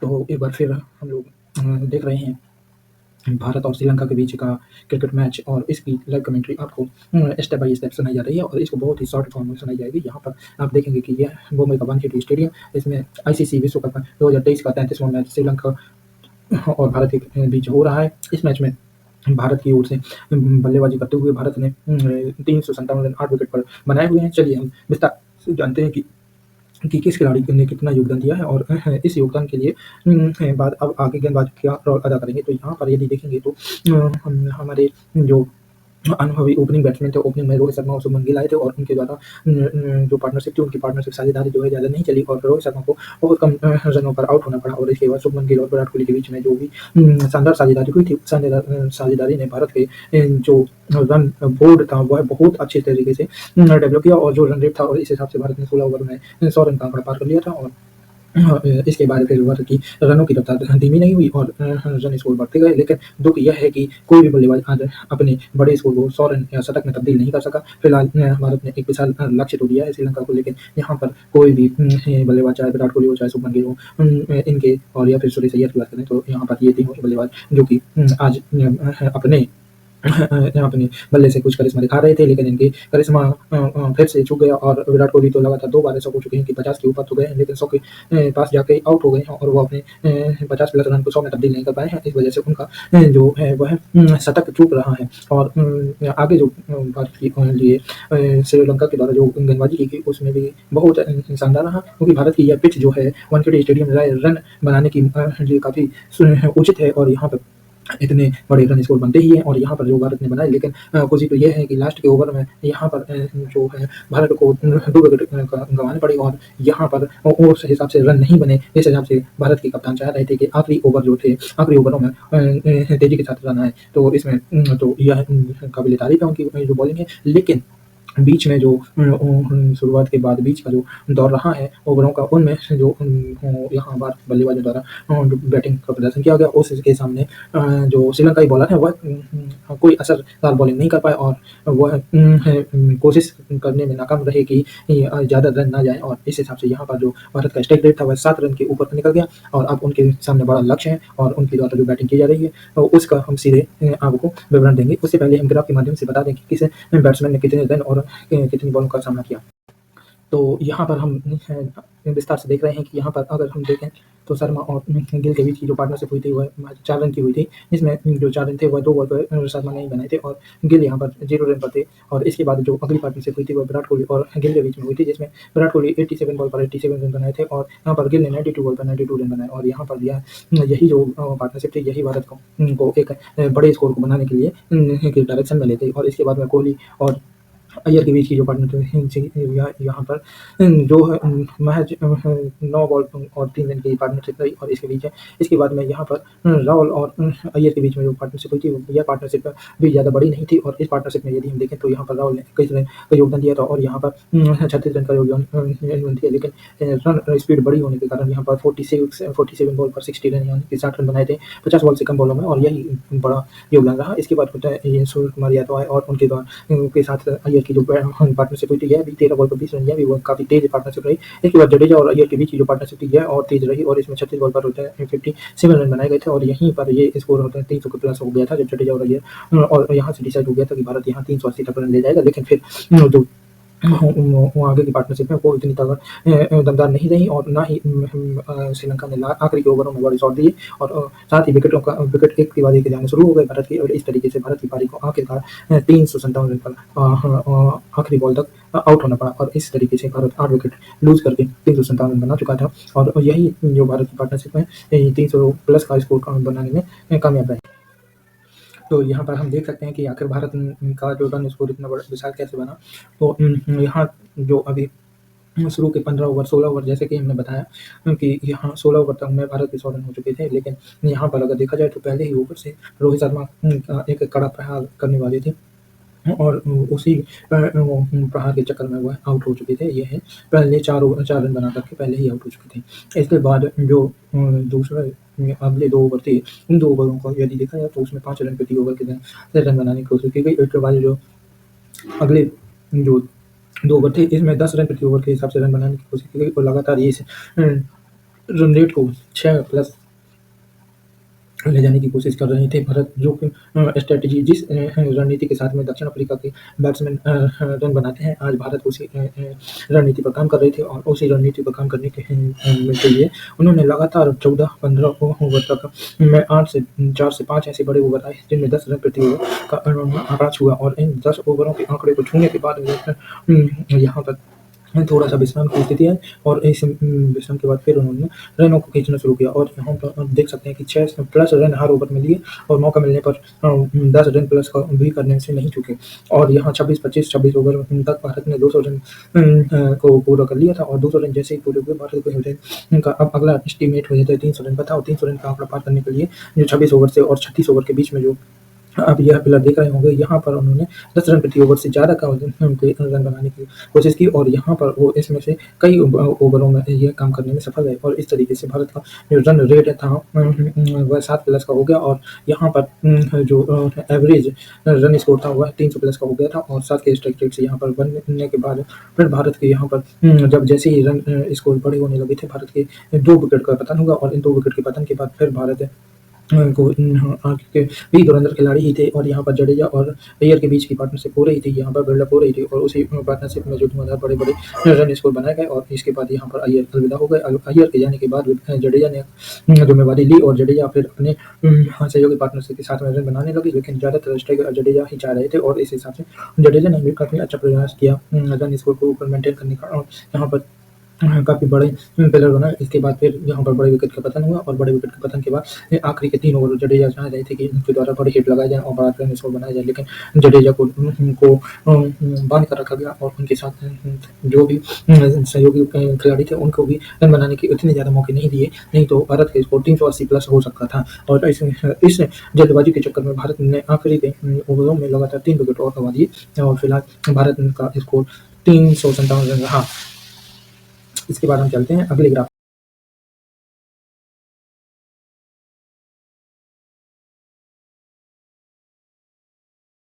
तो एक बार फिर हम लोग देख रहे हैं भारत और श्रीलंका के बीच का क्रिकेट मैच और इसकी लाइव कमेंट्री आपको स्टेप बाय स्टेप सुनाई जा रही है और इसको बहुत ही शॉर्ट फॉर्म में सुनाई जाएगी। यहाँ पर आप देखेंगे कि यह मुंबई का वानखेड़े स्टेडियम, इसमें आईसीसी विश्व कप 2023 का 33वां मैच श्रीलंका और भारत के बीच हो रहा है। इस मैच में भारत की ओर से बल्लेबाजी करते हुए भारत ने 357 रन 8 विकेट पर बनाए हुए हैं। चलिए हम विस्तार से जानते हैं कि किस खिलाड़ी ने कितना योगदान दिया है और इस योगदान के लिए बाद अब आगे गेंदबाज क्या रोल अदा करेंगे। तो यहाँ पर यदि देखेंगे तो हमारे जो अनुभवी ओपनिंग बैट्समैन थे, ओपनिंग में रोहित शर्मा और शुभमन गिल आए थे और उनके द्वारा जो पार्टनरशिप थी, उनकी पार्टनरशिप साझेदारी जो है ज़्यादा नहीं चली और रोहित शर्मा को बहुत कम रनों पर आउट होना पड़ा और इसके बाद शुभमन गिल और विराट कोहली के बीच में जो भी शानदार साझेदारी हुई थी, साझेदारी ने भारत के जो रन बोर्ड था वह बहुत अच्छे तरीके से डेवलप किया और जो रन रेट था और इस हिसाब से भारत ने 16 ओवर में 100 रन का आंकड़ा पार कर लिया था और इसके बाद फिर भारत की रनों की रफ्तार धीमी नहीं हुई और रन स्कोर बढ़ते गए। लेकिन दुःख यह है कि कोई भी बल्लेबाज आज अपने बड़े स्कोर को 100 रन या शतक में तब्दील नहीं कर सका। फिलहाल भारत ने एक विशाल लक्ष्य तो दिया है श्रीलंका को, लेकिन यहाँ पर कोई भी बल्लेबाज, चाहे विराट कोहली हो, चाहे शुभमन गिल हो, इनके और या फिर सुरेश अय्यर की बात करें तो यहाँ पर ये तीनों बल्लेबाज जो कि आज अपने अपने बल्ले से कुछ करिश्मा दिखा रहे थे, लेकिन इनके करिश्मा फिर से चूक गया और विराट कोहली तो लगातार 2 बार ऐसा हो चुके हैं कि 50 के ऊपर तो गए हैं, लेकिन 100 के पास जाके आउट हो गए हैं और वो अपने 50 प्लस रन को 100 में तब्दील नहीं कर पाए हैं। इस वजह से उनका जो है वह शतक चूक रहा है और आगे जो भारत के लिए श्रीलंका के द्वारा जो गेंदबाजी की गई उसमें भी बहुत शानदार रहा, क्योंकि भारत की यह पिच जो है वानखेड़े स्टेडियम रन बनाने की लिए काफ़ी उचित है और यहाँ पर इतने बड़े रन स्कोर बनते ही हैं और यहाँ पर जो भारत ने बनाए। लेकिन खुशी तो ये है कि लास्ट के ओवर में यहाँ पर जो है भारत को 2 विकेट गंवाने पड़े और यहाँ पर उस हिसाब से रन नहीं बने जिस हिसाब से भारत के कप्तान चाह रहे थे कि आखिरी ओवरों में तेजी के साथ रन आए। तो इसमें तो यह काबिल तारीफ है उनकी जो बॉलिंग है, लेकिन बीच में जो शुरुआत के बाद बीच का जो दौर रहा है ओवरों का, उनमें जो यहाँ बार बल्लेबाजों द्वारा जो बैटिंग का प्रदर्शन किया गया उसके सामने जो श्रीलंकाई बॉलर है वह कोई असरदार बॉलिंग नहीं कर पाए और वह कोशिश करने में नाकाम रहे कि ज़्यादा रन ना जाए और इस हिसाब से यहाँ पर जो भारत का स्ट्राइक रेट था वह 7 रन के ऊपर निकल गया और अब उनके सामने बड़ा लक्ष्य है और उनके द्वारा जो बैटिंग की जा रही है तो उसका हम सीधे आपको विवरण देंगे। उससे पहले हम ग्राफ के माध्यम से बता दें कि किस बैट्समैन ने कितने रन और कितनी बॉलों का सामना किया। तो यहाँ पर हम विस्तार से देख रहे हैं कि यहाँ पर अगर हम देखें तो शर्मा और गिल के बीच की जो पार्टनरशिप हुई थी वह 4 रन की हुई थी। इसमें जो 4 रन थे वह 2 बॉल पर शर्मा ने ही बनाए थे और गिल यहाँ पर 0 रन पर थे और इसके बाद जो अगली पार्टनरशिप हुई थी वह विराट कोहली और गिल के बीच में हुई थी, जिसमें विराट कोहली 87 बॉल पर 87 रन बनाए थे और यहाँ पर गिल ने 92 बॉल पर 92 रन बनाए और यहाँ पर यही जो पार्टनरशिप थी यही भारत को एक बड़े स्कोर को बनाने के लिए के डायरेक्शन में ले गई और इसके बाद में कोहली और अय्यर के बीच की जो पार्टनरशिप यहाँ पर जो महज 9 बॉल और 3 रन की पार्टनरशिप रही और इसके बीच इसके बाद में यहाँ पर राहुल और अय्यर के बीच में जो पार्टनरशिप हुई थी यह पार्टनरशिप भी ज़्यादा बड़ी नहीं थी और इस पार्टनरशिप में यदि हम देखें तो यहाँ पर राहुल ने 21 रन का योगदान दिया था और यहाँ पर 36 रन का योगदान दिया, लेकिन रन स्पीड बड़ी होने के कारण यहाँ पर 47 बॉल पर 60 रन यानी कि 60 रन बनाए थे 50 बॉल से कम बॉलों में और यही बड़ा योगदान रहा। इसके बाद होता है सूर्य कुमार यादव आए और उनके द्वारा उनके साथ अय्यर की जो पार्टनरशिप हुई थी यह भी 13 बॉल पर 20 रन, यह भी वो काफ़ी तेज पार्टनरशिप रही। इसके बाद जडेजा और अय्यर के बीच की जो पार्टनरशिप थी यह और तेज रही और इसमें 36 बॉल पर होता है 57 रन बनाए गए थे और यहीं पर ये स्कोर होता है 300 के प्लस हो गया था जब जडेजा और अय्यर और यहाँ से डिसाइड हो गया था कि भारत यहाँ 380 तक रन ले जाएगा, लेकिन फिर जो वो आगे की पार्टनरशिप है वो इतनी दमदार नहीं रही और ना ही श्रीलंका ने आखिरी के ओवरों में बड़े शॉट दिए और साथ ही विकेट एक के बाद एक जाने शुरू हो गए भारत की और इस तरीके से भारत की पारी को आखिरकार 357 रन पर आखिरी बॉल तक आउट होना पड़ा और इस तरीके से भारत 8 विकेट लूज करके 357 रन बना चुका था और यही जो भारत की पार्टनरशिप में 300 प्लस का स्कोर बनाने में कामयाब रहे। तो यहाँ पर हम देख सकते हैं कि आखिर भारत का जो रन स्कोर इतना बड़ा विशाल कैसे बना। तो यहाँ जो अभी शुरू के 15 ओवर 16 ओवर जैसे कि हमने बताया कि यहाँ 16 ओवर तक में भारत के 100 रन हो चुके थे, लेकिन यहाँ पर अगर देखा जाए तो पहले ही ओवर से रोहित शर्मा का एक कड़ा प्रहार करने वाले थे और उसी प्रहार के चक्कर में वह आउट हो चुके थे। ये है पहले 4 रन बना करके पहले ही आउट हो चुके थे। इसके बाद जो दूसरा अगले 2 ओवर थे उन 2 ओवरों को यदि देखा जाए तो उसमें 5 रन प्रति ओवर के रन बनाने की कोशिश की गई। उसके बाद जो अगले जो 2 ओवर थे इसमें 10 रन प्रति ओवर के हिसाब से रन बनाने की कोशिश की गई और लगातार ये रन रेट को 6+ ले जाने की कोशिश कर रहे थे। भारत जो कि स्ट्रैटेजी जिस रणनीति के साथ में दक्षिण अफ्रीका के बैट्समैन रन बनाते हैं, आज भारत उसी रणनीति पर काम कर रहे थे और उसी रणनीति पर काम करने के लिए उन्होंने लगातार 14-15 ओवर तक में 4 से 5 ऐसे बड़े ओवर आए जिनमें 10 रन प्रति ओवर का आंकड़ा छुआ और इन 10 ओवरों के आंकड़े को छूने के बाद यहाँ पर थोड़ा-सा विश्राम की स्थिति है और इस विश्राम के बाद फिर उन्होंने रनों को खींचना शुरू किया और यहाँ पर आप देख सकते हैं कि 6+ रन हर ओवर में लिए और मौका मिलने पर 10 रन प्लस का भी करने से नहीं चूके और यहाँ 26 ओवर तक भारत ने 200 रन को पूरा कर लिया था और 200 रन जैसे ही पूरे हुए भारत को का अब अगला एस्टीमेट हो जाता है 300 रन का था और 300 रन का आंकड़ा पार करने के लिए जो 26 ओवर से और 36 ओवर के बीच में जो आप यह प्लेयर देख रहे होंगे, यहाँ पर उन्होंने 10 रन प्रति ओवर से ज़्यादा का रन बनाने की कोशिश की और यहाँ पर वो इसमें से कई ओवरों में ये काम करने में सफल रहे और इस तरीके से भारत का जो रन रेट था वह 7+ का हो गया और यहाँ पर जो एवरेज रन स्कोर था वह 300+ का हो गया था और 7 के स्ट्राइक रेट से यहाँ पर बनने के बाद फिर भारत के यहाँ पर जब जैसे ही रन स्कोर बड़े होने लगे थे, भारत के 2 विकेट का पतन हुआ और इन 2 विकेट के पतन के बाद फिर भारत को आगे भी धुरंधर खिलाड़ी ही थे और यहाँ पर जडेजा और अय्यर के बीच की पार्टनरशिप हो रही थी, यहाँ पर बिल्डअप हो रही थी और उसी पार्टनरशिप में जो धुआंधार बड़े-बड़े रन स्कोर बनाए गए और इसके बाद यहाँ पर अय्यर अलविदा हो गए। अय्यर के जाने के बाद जडेजा ने जिम्मेवारी ली और जडेजा फिर अपने सहयोगी पार्टनरशिप के साथ में रन बनाने लगे, लेकिन ज़्यादातर स्ट्राइकर जडेजा ही चाह रहे थे और इस हिसाब से जडेजा ने भी काफ़ी अच्छा प्रयास किया रन स्कोर को ऊपर मेंटेन करने का और यहाँ पर काफ़ी बड़े प्लेयर बनाए। इसके बाद फिर यहाँ पर बड़े विकेट का पतन हुआ और बड़े विकेट के पतन के बाद आखिरी के 3 ओवर जडेजा चाह रहे थे कि उनके द्वारा बड़े हिट लगाए जाएँ और बड़ा रन स्कोर बनाया जाए, लेकिन जडेजा को बांध कर रखा गया और उनके साथ जो भी सहयोगी खिलाड़ी थे उनको भी रन बनाने के उतने ज़्यादा मौके नहीं दिए, नहीं तो भारत का स्कोर 380+ हो सकता था और इस जल्दबाजी के चक्कर में भारत ने आखिरी के ओवरों में लगातार 3 विकेट और गंवा दिए और फिलहाल भारत का स्कोर 357 रन रहा। इसके बाद हम चलते हैं अगले ग्राफ